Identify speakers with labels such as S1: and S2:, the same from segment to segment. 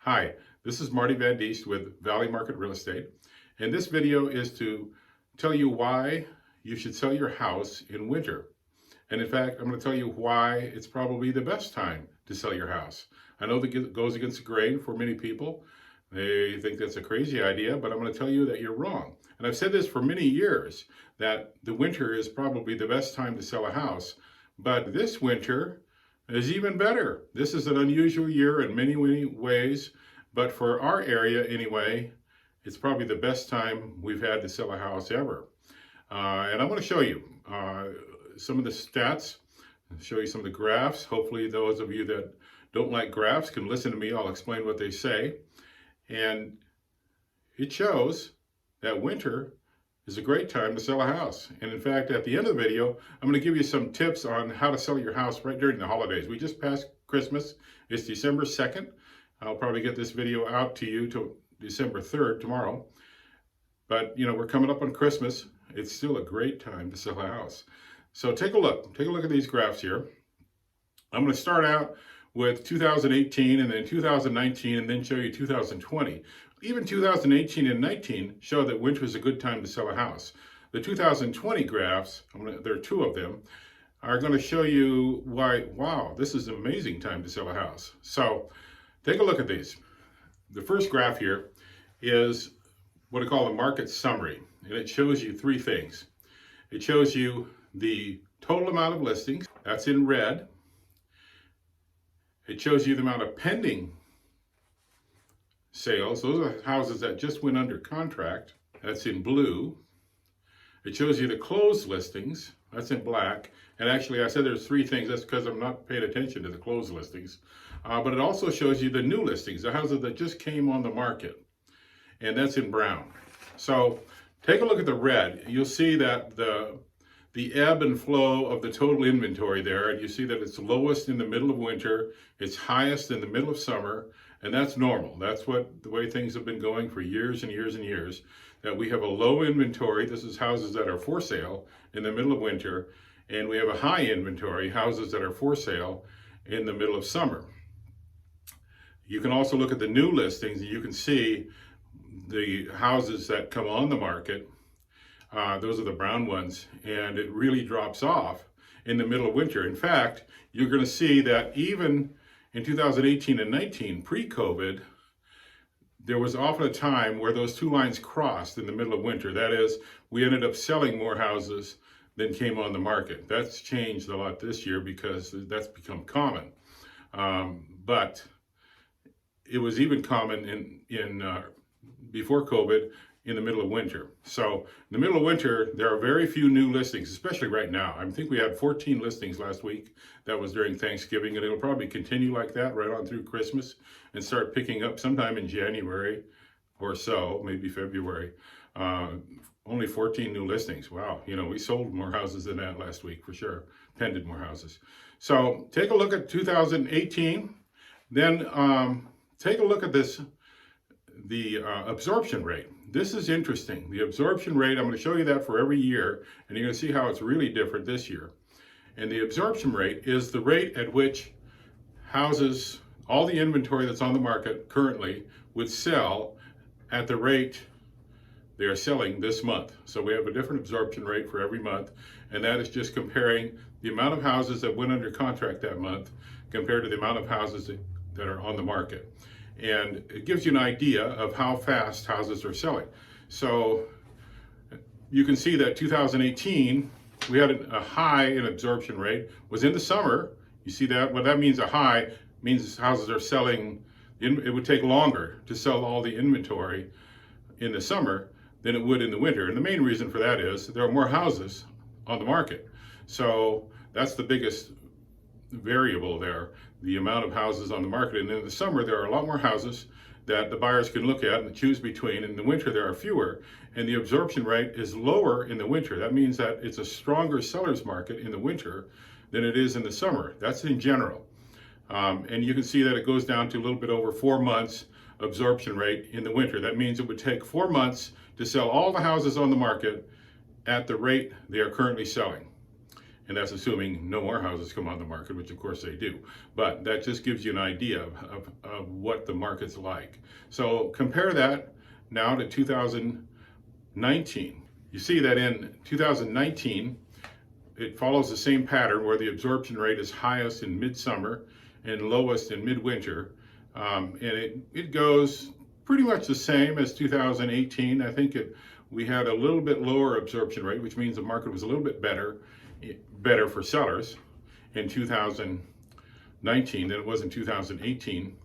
S1: Hi, this is Marty Van Diest with Valley Market Real Estate, and this video is to tell you why you should sell your house in winter. And in fact, I'm going to tell you why it's probably the best time to sell your house. I know that it goes against the grain for many people. They think that's a crazy idea, but I'm going to tell you that you're wrong. And I've said this for many years, that the winter is probably the best time to sell a house. But this winter is even better. This is an unusual year in many, many ways, but for our area anyway, it's probably the best time we've had to sell a house ever. And I'm going to show you some of the stats, show you some of the graphs. Hopefully those of you that don't like graphs can listen to me. I'll explain what they say. And it shows that winter is a great time to sell a house. And in fact, at the end of the video, I'm going to give you some tips on how to sell your house right during the holidays. We just passed Christmas. It's December 2nd. I'll probably get this video out to you till December 3rd, tomorrow. But, you know, we're coming up on Christmas. It's still a great time to sell a house. So take a look. Take a look at these graphs here. I'm going to start out with 2018 and then 2019 and then show you 2020. Even 2018 and 19 show that winter is a good time to sell a house. The 2020 graphs, there are two of them, are going to show you why, wow, this is an amazing time to sell a house. So take a look at these. The first graph here is what I call a market summary, and it shows you three things. It shows you the total amount of listings, that's in red. It shows you the amount of pending sales. Those are houses that just went under contract. That's in blue. It shows you the closed listings. That's in black. And actually, I said there's three things. That's because I'm not paying attention to the closed listings. But it also shows you the new listings, the houses that just came on the market. And that's in brown. So take a look at the red. You'll see that the ebb and flow of the total inventory there, and you see that it's lowest in the middle of winter, it's highest in the middle of summer, and that's normal. That's the way things have been going for years and years and years, that we have a low inventory. This is houses that are for sale in the middle of winter, and we have a high inventory, houses that are for sale in the middle of summer. You can also look at the new listings, and you can see the houses that come on the market. Those are the brown ones, and it really drops off in the middle of winter. In fact, you're going to see that even in 2018 and 19, pre-COVID, there was often a time where those two lines crossed in the middle of winter. That is, we ended up selling more houses than came on the market. That's changed a lot this year because that's become common. But it was even common before COVID, in the middle of winter. So in the middle of winter, there are very few new listings, especially right now. I think we had 14 listings last week. That was during Thanksgiving, and it'll probably continue like that right on through Christmas and start picking up sometime in January or so, maybe February. Only 14 new listings. Wow, you know, we sold more houses than that last week for sure. Pended more houses. So take a look at 2018. Then take a look at the absorption rate. This is interesting. The absorption rate, I'm going to show you that for every year, and you're going to see how it's really different this year. And the absorption rate is the rate at which houses, all the inventory that's on the market currently, would sell at the rate they are selling this month. So we have a different absorption rate for every month, and that is just comparing the amount of houses that went under contract that month compared to the amount of houses that are on the market. And it gives you an idea of how fast houses are selling. So you can see that 2018, we had a high in absorption rate, was in the summer. You see that? What that means, a high means houses are selling, it would take longer to sell all the inventory in the summer than it would in the winter. And the main reason for that is there are more houses on the market. So that's the biggest variable there, the amount of houses on the market. And in the summer, there are a lot more houses that the buyers can look at and choose between. In the winter, there are fewer, and the absorption rate is lower in the winter. That means that it's a stronger seller's market in the winter than it is in the summer. That's in general. And you can see that it goes down to a little bit over 4 months absorption rate in the winter. That means it would take 4 months to sell all the houses on the market at the rate they are currently selling. And that's assuming no more houses come on the market, which of course they do. But that just gives you an idea of what the market's like. So compare that now to 2019. You see that in 2019, it follows the same pattern where the absorption rate is highest in midsummer and lowest in midwinter. And it goes pretty much the same as 2018. I think we had a little bit lower absorption rate, which means the market was a little bit better for sellers in 2019 than it was in 2018.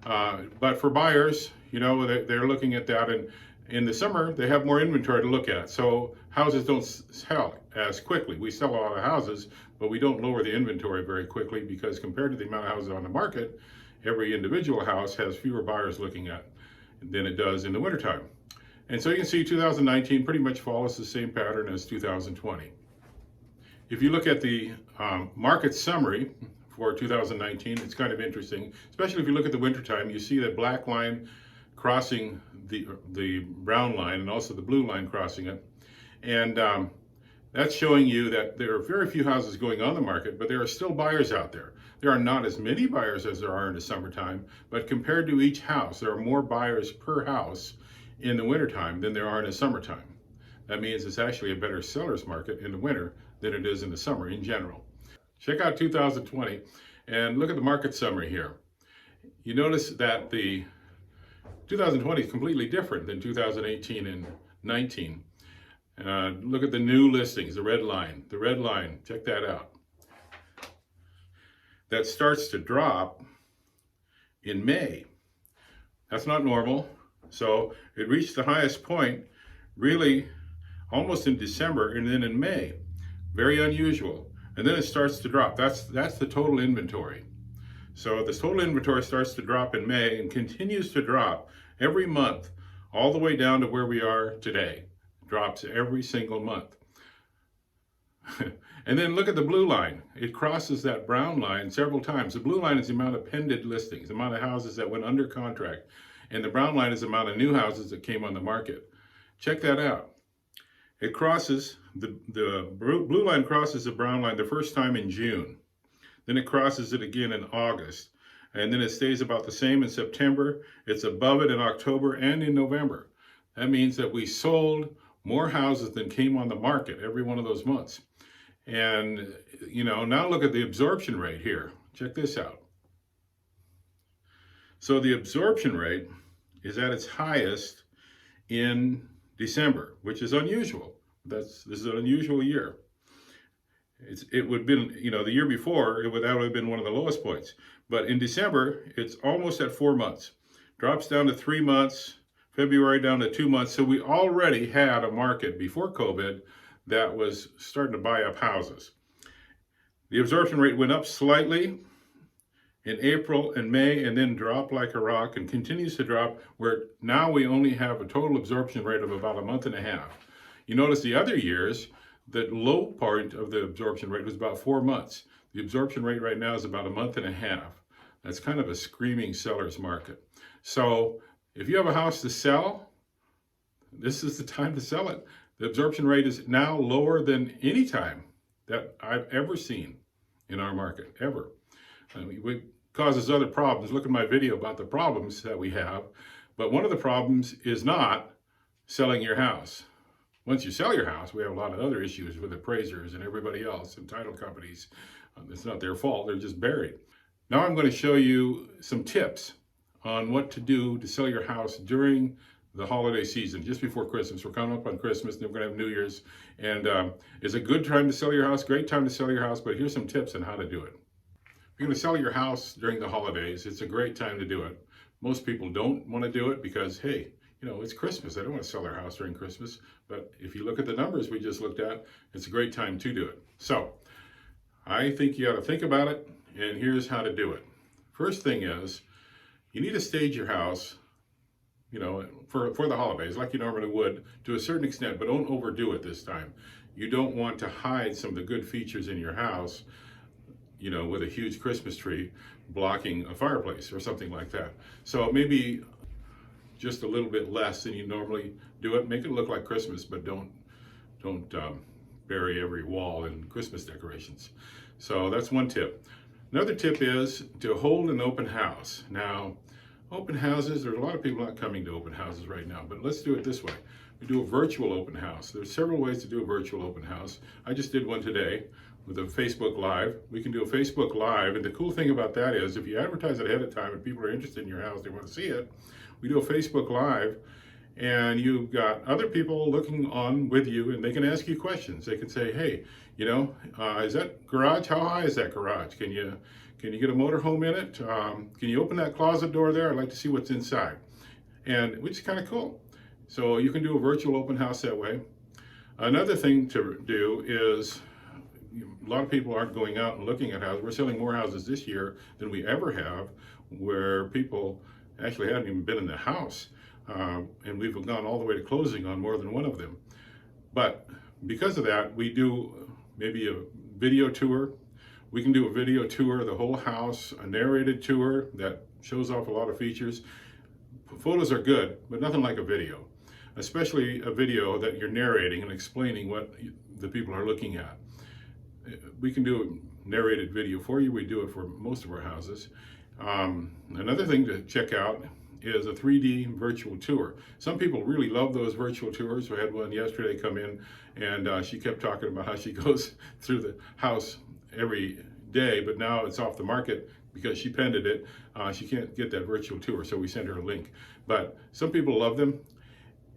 S1: But for buyers, they're looking at that, and in the summer they have more inventory to look at. So houses don't sell as quickly. We sell a lot of houses, but we don't lower the inventory very quickly because compared to the amount of houses on the market, every individual house has fewer buyers looking at than it does in the wintertime. And so you can see 2019 pretty much follows the same pattern as 2020. If you look at the market summary for 2019, it's kind of interesting, especially if you look at the wintertime. You see that black line crossing the brown line and also the blue line crossing it. And that's showing you that there are very few houses going on the market, but there are still buyers out there. There are not as many buyers as there are in the summertime, but compared to each house, there are more buyers per house in the wintertime than there are in the summertime. That means it's actually a better seller's market in the winter than it is in the summer in general. Check out 2020 and look at the market summary here. You notice that the 2020 is completely different than 2018 and 19. Look at the new listings, the red line. The red line, check that out. That starts to drop in May. That's not normal. So it reached the highest point really almost in December and then in May. Very unusual. And then it starts to drop. That's the total inventory. So this total inventory starts to drop in May and continues to drop every month all the way down to where we are today. Drops every single month. And then look at the blue line. It crosses that brown line several times. The blue line is the amount of pended listings, the amount of houses that went under contract. And the brown line is the amount of new houses that came on the market. Check that out. It crosses, the blue line crosses the brown line the first time in June. Then it crosses it again in August. And then it stays about the same in September. It's above it in October and in November. That means that we sold more houses than came on the market every one of those months. And, now look at the absorption rate here. Check this out. So the absorption rate is at its highest in December, which is unusual. This is an unusual year. It would have been, the year before, that would have been one of the lowest points. But in December, it's almost at 4 months. Drops down to 3 months, February down to 2 months. So we already had a market before COVID that was starting to buy up houses. The absorption rate went up slightly in April and May and then dropped like a rock and continues to drop, where now we only have a total absorption rate of about a month and a half. You notice the other years, the low point of the absorption rate was about 4 months. The absorption rate right now is about a month and a half. That's kind of a screaming seller's market. So if you have a house to sell, this is the time to sell it. The absorption rate is now lower than any time that I've ever seen in our market, ever. It causes other problems. Look at my video about the problems that we have. But one of the problems is not selling your house. Once you sell your house, we have a lot of other issues with appraisers and everybody else and title companies. It's not their fault, they're just buried. Now I'm going to show you some tips on what to do to sell your house during the holiday season, just before Christmas. We're coming up on Christmas, then we're going to have New Year's. And it's a good time to sell your house, great time to sell your house, but here's some tips on how to do it. If you're going to sell your house during the holidays, it's a great time to do it. Most people don't want to do it because, hey, it's Christmas. I don't want to sell their house during Christmas. But if you look at the numbers we just looked at, it's a great time to do it. So I think you ought to think about it, and here's how to do it. First thing is, you need to stage your house, for the holidays, like you normally would, to a certain extent, but don't overdo it this time. You don't want to hide some of the good features in your house, with a huge Christmas tree blocking a fireplace or something like that. So maybe just a little bit less than you normally do it. Make it look like Christmas, but don't bury every wall in Christmas decorations. So that's one tip. Another tip is to hold an open house. Now, open houses, there's a lot of people not coming to open houses right now, but let's do it this way. We do a virtual open house. There's several ways to do a virtual open house. I just did one today with a Facebook Live. We can do a Facebook Live, and the cool thing about that is if you advertise it ahead of time and people are interested in your house, they want to see it, we do a Facebook Live, and you've got other people looking on with you, and they can ask you questions. They can say, hey, you know, is that garage, how high is that garage? Can you get a motorhome in it? Can you open that closet door there? I'd like to see what's inside. And which is kind of cool. So you can do a virtual open house that way. Another thing to do is, a lot of people aren't going out and looking at houses. We're selling more houses this year than we ever have, where people actually hadn't even been in the house. And we've gone all the way to closing on more than one of them. But because of that, we do maybe a video tour. We can do a video tour of the whole house, a narrated tour that shows off a lot of features. Photos are good, but nothing like a video, especially a video that you're narrating and explaining what the people are looking at. We can do a narrated video for you. We do it for most of our houses. Another thing to check out is a 3D virtual tour. Some people really love those virtual tours. We had one yesterday come in, and she kept talking about how she goes through the house every day, but now it's off the market because she pended it. She can't get that virtual tour, so we sent her a link. But some people love them.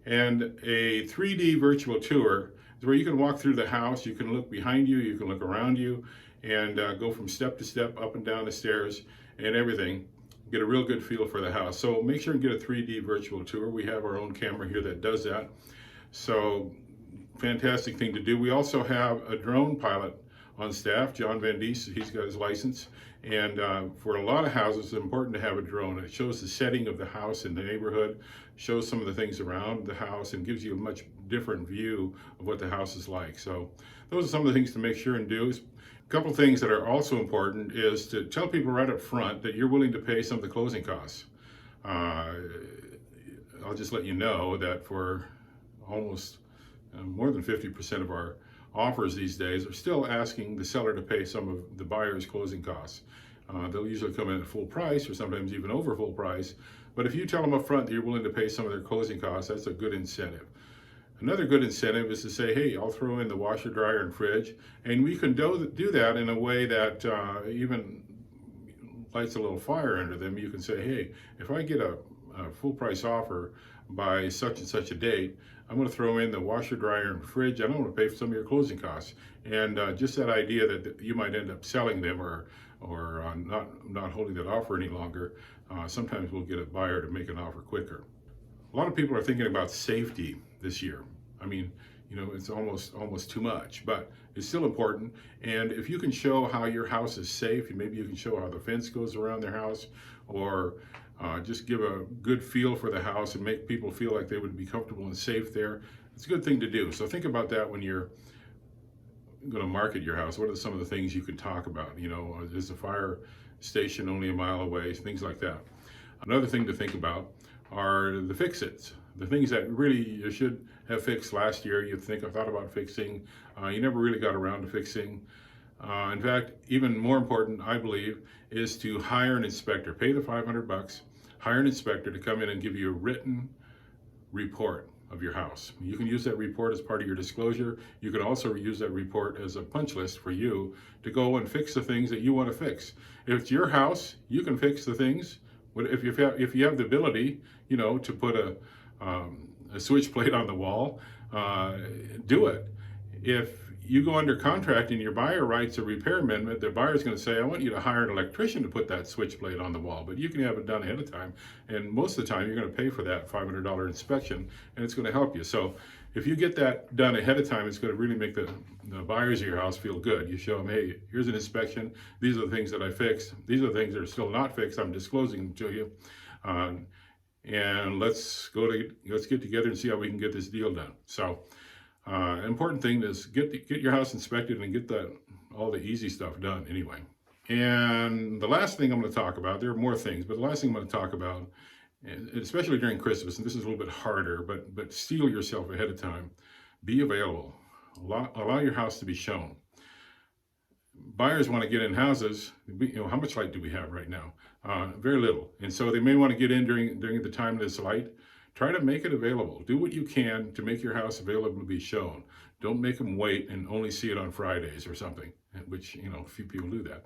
S1: And a 3D virtual tour is where you can walk through the house, you can look behind you, you can look around you, and go from step to step, up and down the stairs and everything. Get a real good feel for the house. So make sure and get a 3D virtual tour. We have our own camera here that does that. So fantastic thing to do. We also have a drone pilot on staff, John Van Dies. He's got his license. And for a lot of houses, it's important to have a drone. It shows the setting of the house in the neighborhood, shows some of the things around the house, and gives you a much different view of what the house is like. So those are some of the things to make sure and do. A couple things that are also important is to tell people right up front that you're willing to pay some of the closing costs. I'll just let you know that for almost more than 50% of our offers these days are still asking the seller to pay some of the buyer's closing costs. They'll usually come in at full price, or sometimes even over full price. But if you tell them up front that you're willing to pay some of their closing costs, that's a good incentive. Another good incentive is to say, hey, I'll throw in the washer, dryer, and fridge. And we can do that in a way that even lights a little fire under them. You can say, hey, if I get a full price offer by such and such a date, I'm going to throw in the washer, dryer, and fridge. I don't want to pay for some of your closing costs. And just that idea that you might end up selling them or not holding that offer any longer, sometimes we'll get a buyer to make an offer quicker. A lot of people are thinking about safety this year. I mean, you know, it's almost too much, but it's still important. And if you can show how your house is safe, maybe you can show how the fence goes around their house, or just give a good feel for the house and make people feel like they would be comfortable and safe there. It's a good thing to do. So think about that when you're going to market your house. What are some of the things you could talk about? You know, is the fire station only a mile away? Things like that. Another thing to think about are the fix-its, the things that really you should have fixed last year. You thought about fixing, you never really got around to fixing. In fact, even more important, I believe, is to hire an inspector. Pay the $500, hire an inspector to come in and give you a written report of your house. You can use that report as part of your disclosure. You can also use that report as a punch list for you to go and fix the things that you want to fix. If it's your house, you can fix the things. If you have the ability, you know, to put a switch plate on the wall, do it. If you go under contract and your buyer writes a repair amendment, the buyer's going to say, I want you to hire an electrician to put that switch plate on the wall, but you can have it done ahead of time. And most of the time, you're going to pay for that $500 inspection, and it's going to help you. So if you get that done ahead of time, it's going to really make the buyers of your house feel good. You show them, hey, here's an inspection. These are the things that I fixed. These are the things that are still not fixed. I'm disclosing them to you. And let's get together and see how we can get this deal done. So important thing is get your house inspected and get all the easy stuff done anyway. And the last thing I'm going to talk about, there are more things, but the last thing I'm going to talk about, and especially during Christmas, and this is a little bit harder, but steel yourself ahead of time. Be available. Allow your house to be shown. Buyers want to get in houses. How much light do we have right now? Very little. And so they may want to get in during the time that's light. Try to make it available. Do what you can to make your house available to be shown. Don't make them wait and only see it on Fridays or something, which, a few people do that.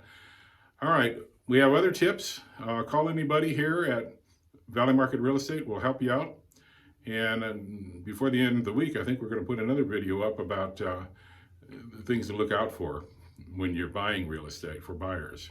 S1: All right, we have other tips. Call anybody here at Valley Market Real Estate. We'll help you out. And before the end of the week, I think we're going to put another video up about things to look out for when you're buying real estate for buyers.